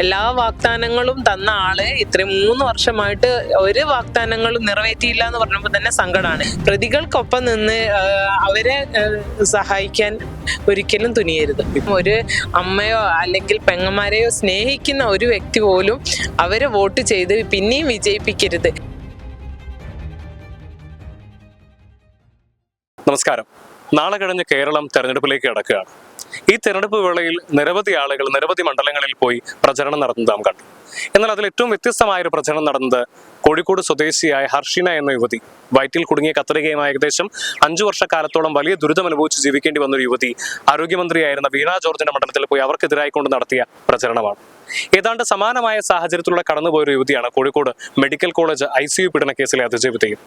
എല്ലാ വാഗ്ദാനങ്ങളും തന്ന ആള് ഇത്രയും 3 വർഷമായിട്ട് ഒരു വാഗ്ദാനങ്ങളും നിറവേറ്റിയില്ല എന്ന് പറഞ്ഞപ്പോൾ തന്നെ സങ്കടമാണ്. പ്രതികൾക്കൊപ്പം നിന്ന് അവരെ സഹായിക്കാൻ ഒരിക്കലും തുനിയരുത്. ഒരു അമ്മയോ അല്ലെങ്കിൽ പെങ്ങന്മാരെയോ സ്നേഹിക്കുന്ന ഒരു വ്യക്തി പോലും അവരെ വോട്ട് ചെയ്ത് പിന്നെയും വിജയിപ്പിക്കരുത്. നമസ്കാരം. നാളെ കഴിഞ്ഞ് കേരളം തെരഞ്ഞെടുപ്പിലേക്ക് കടക്കുകയാണ്. ഈ തെരഞ്ഞെടുപ്പ് വേളയിൽ നിരവധി ആളുകൾ നിരവധി മണ്ഡലങ്ങളിൽ പോയി പ്രചരണം നടന്നത് നാം കണ്ടു. എന്നാൽ അതിൽ ഏറ്റവും വ്യത്യസ്തമായ ഒരു പ്രചരണം നടന്നത് കോഴിക്കോട് സ്വദേശിയായ ഹർഷിന എന്ന യുവതി, വയറ്റിൽ കുടുങ്ങിയ കത്രികയുമായി ഏകദേശം 5 വർഷക്കാലത്തോളം വലിയ ദുരിതം അനുഭവിച്ച് ജീവിക്കേണ്ടി വന്നൊരു യുവതി ആരോഗ്യമന്ത്രിയായിരുന്ന വീണ ജോർജിന്റെ മണ്ഡലത്തിൽ പോയി അവർക്കെതിരായി കൊണ്ട് നടത്തിയ പ്രചരണമാണ്. ഏതാണ്ട് സമാനമായ സാഹചര്യത്തിലൂടെ കടന്നുപോയൊരു യുവതിയാണ് കോഴിക്കോട് മെഡിക്കൽ കോളേജ് ICU പീഡന കേസിലെ അതിജീവിതയും.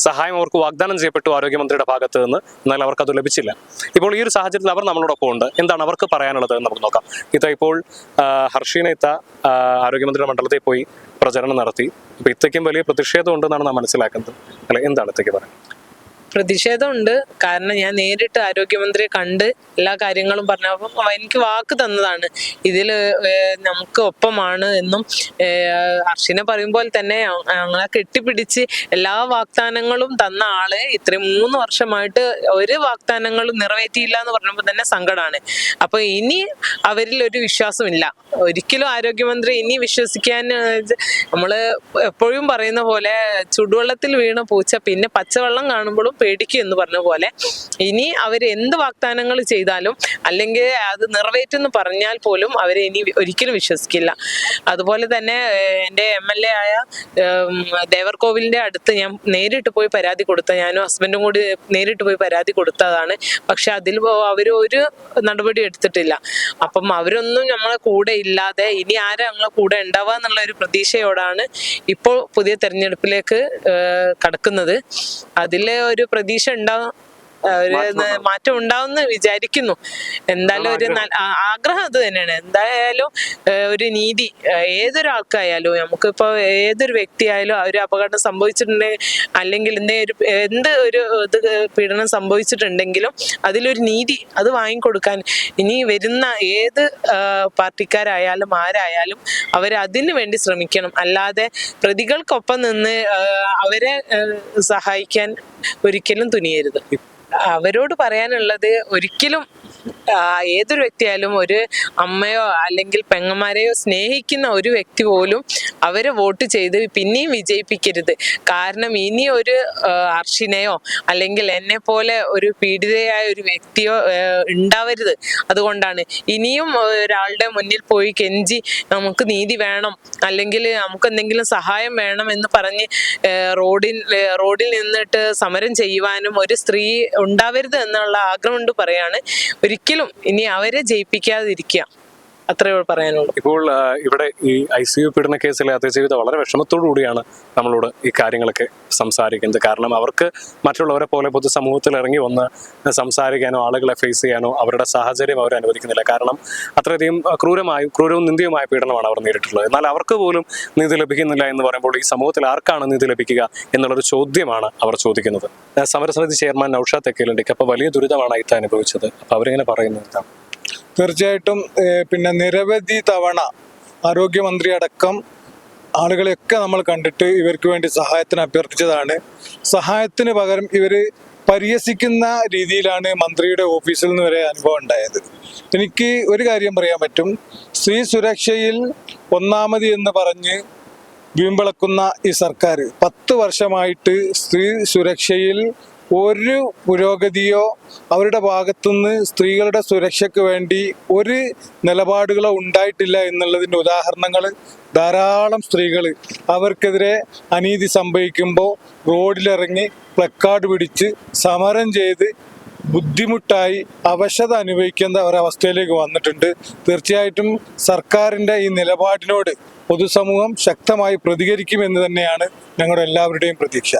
സഹായം അവർക്ക് വാഗ്ദാനം ചെയ്യപ്പെട്ടു ആരോഗ്യമന്ത്രിയുടെ ഭാഗത്ത് നിന്ന്, എന്നാൽ അവർക്ക് അത് ലഭിച്ചില്ല. ഇപ്പോൾ ഈ ഒരു സാഹചര്യത്തിൽ അവർ നമ്മളോടൊപ്പം ഉണ്ട്. എന്താണ് അവർക്ക് പറയാനുള്ളത് എന്ന് നമുക്ക് നോക്കാം. ഇപ്പോൾ ഹർഷീന ആരോഗ്യമന്ത്രിയുടെ മണ്ഡലത്തിൽ പോയി പ്രചരണം നടത്തി. അപ്പൊ ഇത്തയ്ക്കും വലിയ പ്രതിഷേധം ഉണ്ടെന്നാണ് നാം മനസ്സിലാക്കുന്നത്. അല്ലെ, എന്താണ് ഇത്തയ്ക്ക് പറയാൻ? പ്രതിഷേധമുണ്ട്. കാരണം ഞാൻ നേരിട്ട് ആരോഗ്യമന്ത്രിയെ കണ്ട് എല്ലാ കാര്യങ്ങളും പറഞ്ഞപ്പോൾ എനിക്ക് വാക്ക് തന്നതാണ് ഇതില് നമുക്ക് ഒപ്പമാണ് എന്നും. ഹർഷിനെ പറയുമ്പോൾ തന്നെ ഞങ്ങളെ കെട്ടിപ്പിടിച്ച് എല്ലാ വാഗ്ദാനങ്ങളും തന്ന ആള് ഇത്രയും 3 വർഷമായിട്ട് ഒരു വാഗ്ദാനങ്ങളും നിറവേറ്റിയില്ല എന്ന് പറഞ്ഞപ്പോൾ തന്നെ സങ്കടമാണ്. അപ്പൊ ഇനി അവരിൽ ഒരു വിശ്വാസമില്ല. ഒരിക്കലും ആരോഗ്യമന്ത്രി ഇനി വിശ്വസിക്കാൻ, നമ്മള് എപ്പോഴും പറയുന്ന പോലെ ചുടുവെള്ളത്തിൽ വീണ പൂച്ച പിന്നെ പച്ചവെള്ളം കാണുമ്പോഴും പേടിക്കും എന്ന് പറഞ്ഞ പോലെ, ഇനി അവർ എന്ത് വാഗ്ദാനങ്ങൾ ചെയ്താലും അല്ലെങ്കിൽ അത് നിറവേറ്റെന്ന് പറഞ്ഞാൽ പോലും അവരെ ഇനി ഒരിക്കലും വിശ്വസിക്കില്ല. അതുപോലെ തന്നെ എൻ്റെ MLA ആയ ദേവർകോവിലിന്റെ അടുത്ത് ഞാൻ നേരിട്ട് പോയി പരാതി കൊടുത്ത, ഞാനും ഹസ്ബൻഡും കൂടി നേരിട്ട് പോയി പരാതി കൊടുത്തതാണ്. പക്ഷെ അതിൽ അവർ ഒരു നടപടി എടുത്തിട്ടില്ല. അപ്പം അവരൊന്നും നമ്മളെ കൂടെ ഇല്ലാതെ ഇനി ആരാ നമ്മളെ കൂടെ ഉണ്ടാവുക എന്നുള്ള ഒരു പ്രതീക്ഷയോടാണ് ഇപ്പോൾ പുതിയ തെരഞ്ഞെടുപ്പിലേക്ക് കടക്കുന്നത്. അതിലെ ഒരു പ്രതീക്ഷ ഉണ്ടാവും, ഒരു മാറ്റം ഉണ്ടാവുമെന്ന് വിചാരിക്കുന്നു. എന്തായാലും ഒരു ആഗ്രഹം അത് തന്നെയാണ്. എന്തായാലും ഒരു നീതി ഏതൊരാൾക്കായാലും, നമുക്കിപ്പോ ഏതൊരു വ്യക്തിയായാലും ഒരു അപകടം സംഭവിച്ചിട്ടുണ്ടെങ്കിൽ അല്ലെങ്കിൽ എന്ത് ഒരു പീഡനം സംഭവിച്ചിട്ടുണ്ടെങ്കിലും അതിലൊരു നീതി അത് വാങ്ങിക്കൊടുക്കാൻ ഇനി വരുന്ന ഏത് പാർട്ടിക്കാരായാലും ആരായാലും അവരതിനു വേണ്ടി ശ്രമിക്കണം. അല്ലാതെ പ്രതികൾക്കൊപ്പം നിന്ന് അവരെ സഹായിക്കാൻ ഒരിക്കലും തുനിയരുത്. അവരോട് പറയാനുള്ളത്, ഒരിക്കലും ഏതൊരു വ്യക്തിയായാലും ഒരു അമ്മയോ അല്ലെങ്കിൽ പെങ്ങന്മാരെയോ സ്നേഹിക്കുന്ന ഒരു വ്യക്തി പോലും അവരെ വോട്ട് ചെയ്ത് പിന്നെയും വിജയിപ്പിക്കരുത്. കാരണം ഇനി ഒരു ഹർഷിനെയോ അല്ലെങ്കിൽ എന്നെ പോലെ ഒരു പീഡിതയായ ഒരു വ്യക്തിയോ ഉണ്ടാവരുത്. അതുകൊണ്ടാണ് ഇനിയും ഒരാളുടെ മുന്നിൽ പോയി കെഞ്ചി നമുക്ക് നീതി വേണം അല്ലെങ്കിൽ നമുക്ക് എന്തെങ്കിലും സഹായം വേണം എന്ന് പറഞ്ഞ് റോഡിൽ നിന്നിട്ട് സമരം ചെയ്യുവാനും ഒരു സ്ത്രീ ഉണ്ടാവരുത് എന്നുള്ള ആഗ്രഹം കൊണ്ട് പറയാണ്. ഒരിക്കലും ഇനി അവരെ ജയിപ്പിക്കാതിരിക്കുക, അത്രേ പറയാനുള്ളൂ. ഇപ്പോൾ ഇവിടെ ഈ ICU പീഡന കേസിലെ അതിജീവിത വളരെ വിഷമത്തോടു കൂടിയാണ് നമ്മളോട് ഈ കാര്യങ്ങളൊക്കെ സംസാരിക്കുന്നത്. കാരണം അവർക്ക് മറ്റുള്ളവരെ പോലെ പൊതുസമൂഹത്തിൽ ഇറങ്ങി വന്ന് സംസാരിക്കാനോ ആളുകളെ ഫേസ് ചെയ്യാനോ അവരുടെ സാഹചര്യം അവർ അനുവദിക്കുന്നില്ല. കാരണം അത്രയധികം ക്രൂരവും നിന്ദ്യവുമായ പീഡനമാണ് അവർ നേരിട്ടുള്ളത്. എന്നാൽ അവർക്ക് പോലും നീതി ലഭിക്കുന്നില്ല എന്ന് പറയുമ്പോൾ ഈ സമൂഹത്തിൽ ആർക്കാണ് നീതി ലഭിക്കുക എന്നുള്ളൊരു ചോദ്യമാണ് അവർ ചോദിക്കുന്നത്. സമരസമിതി ചെയർമാൻ നൗഷാദ് തെക്കേലുണ്ട്. അപ്പോൾ വലിയ ദുരിതമാണ് അയിത്ത അനുഭവിച്ചത്. അപ്പോൾ അവരിങ്ങനെ പറയുന്നത് തീർച്ചയായിട്ടും പിന്നെ നിരവധി തവണ ആരോഗ്യമന്ത്രി അടക്കം ആളുകളെയൊക്കെ നമ്മൾ കണ്ടിട്ട് ഇവർക്ക് വേണ്ടി സഹായത്തിന് അഭ്യർത്ഥിച്ചതാണ്. സഹായത്തിന് പകരം ഇവർ പരിഹസിക്കുന്ന രീതിയിലാണ് മന്ത്രിയുടെ ഓഫീസിൽ നിന്ന് വരെ അനുഭവം ഉണ്ടായത്. എനിക്ക് ഒരു കാര്യം പറയാൻ പറ്റും, സ്ത്രീ സുരക്ഷയിൽ ഒന്നാമത് എന്ന് പറഞ്ഞ് വീമ്പിളക്കുന്ന ഈ സർക്കാർ 10 വർഷമായിട്ട് സ്ത്രീ സുരക്ഷയിൽ ഒരു പുരോഗതിയോ അവരുടെ ഭാഗത്തുനിന്ന് സ്ത്രീകളുടെ സുരക്ഷയ്ക്ക് വേണ്ടി ഒരു നിലപാടുകളോ ഉണ്ടായിട്ടില്ല എന്നുള്ളതിൻ്റെ ഉദാഹരണങ്ങൾ ധാരാളം സ്ത്രീകൾ അവർക്കെതിരെ അനീതി സംഭവിക്കുമ്പോൾ റോഡിലിറങ്ങി പ്ലക്കാർഡ് പിടിച്ച് സമരം ചെയ്ത് ബുദ്ധിമുട്ടായി അവശത അനുഭവിക്കുന്ന ഒരവസ്ഥയിലേക്ക് വന്നിട്ടുണ്ട്. തീർച്ചയായിട്ടും സർക്കാരിൻ്റെ ഈ നിലപാടിനോട് പൊതുസമൂഹം ശക്തമായി പ്രതികരിക്കുമെന്ന് തന്നെയാണ് ഞങ്ങളുടെ എല്ലാവരുടെയും പ്രതീക്ഷ.